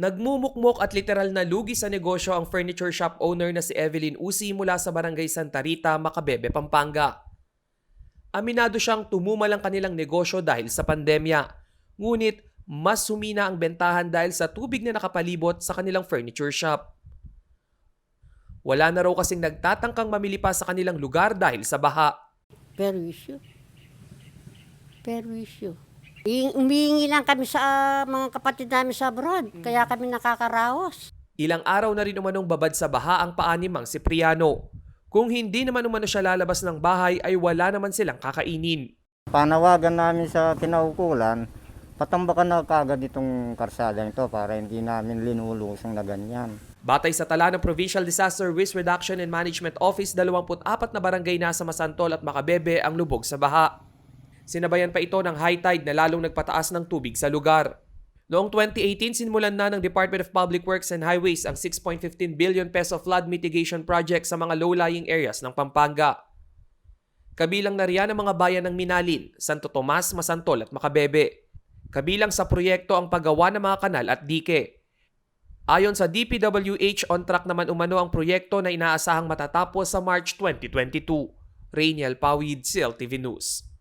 Nagmumukmok at literal na lugi sa negosyo ang furniture shop owner na si Evelyn Usi mula sa Barangay Santa Rita, Macabebe, Pampanga. Aminado siyang tumumal ang kanilang negosyo dahil sa pandemya. Ngunit mas humina ang bentahan dahil sa tubig na nakapalibot sa kanilang furniture shop. Wala na raw kasing nagtatangkang mamili pa sa kanilang lugar dahil sa baha. Perwisyo. Umihingi lang kami sa mga kapatid namin sa abroad, kaya kami nakakaraos. Ilang araw na rin umanong babad sa baha ang paa ni Mang Cipriano. Kung hindi naman umano siya lalabas ng bahay ay wala naman silang kakainin. Panawagan namin sa kinaukulan, patambakan na kagad itong karsada nito para hindi namin linulusong na ganyan. Batay sa tala ng Provincial Disaster Risk Reduction and Management Office, 24 na barangay na sa Masantol at Macabebe ang lubog sa baha. Sinabayan pa ito ng high tide na lalong nagpataas ng tubig sa lugar. Noong 2018, sinmulan na ng Department of Public Works and Highways ang 6.15 billion peso flood mitigation project sa mga low-lying areas ng Pampanga. Kabilang na riyan ang mga bayan ng Minalin, Santo Tomas, Masantol at Macabebe. Kabilang sa proyekto ang paggawa ng mga kanal at dike. Ayon sa DPWH, on track naman umano ang proyekto na inaasahang matatapos sa March 2022. Rainiel Pawid, CLTV News.